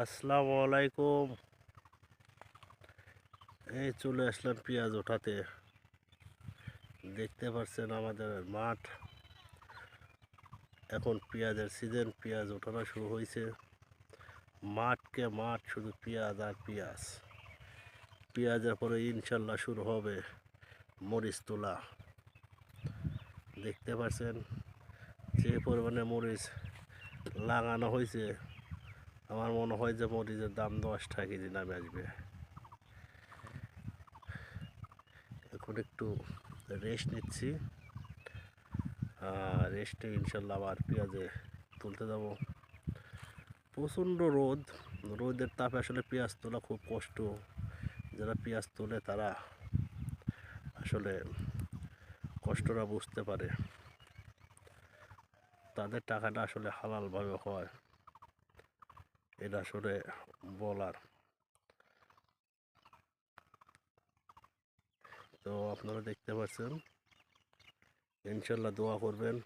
আসসালামু আলাইকুম। এই চলে আসলাম পেঁয়াজ ওঠাতে। দেখতে পাচ্ছেন আমাদের মাঠ, এখন পেঁয়াজের সিজন, পেঁয়াজ ওঠানো শুরু হয়েছে। মাঠকে মাঠ, শুধু পেঁয়াজ আর পেঁয়াজ। পেঁয়াজের পরে ইনশাল্লাহ শুরু হবে মরিচ তোলা। দেখতে পাচ্ছেন যে পরিমাণে মরিচ লাগানো হয়েছে, আমার মনে হয় যে মরিচের দাম 10 টাকা কেজি নামে আসবে। এখন একটু রেস্ট নিচ্ছি, রেস্টে ইনশাল্লাহ আবার পেঁয়াজে তুলতে যাব। প্রচণ্ড রোদ, রোদের তাপে আসলে পেঁয়াজ তোলা খুব কষ্ট। যারা পেঁয়াজ তোলে তারা আসলে কষ্টটা বুঝতে পারে, তাদের টাকাটা আসলে হালালভাবে হয়, এটা আসলে বলার। তো আপনারা দেখতে পাচ্ছেন, ইনশাল্লাহ দোয়া করবেন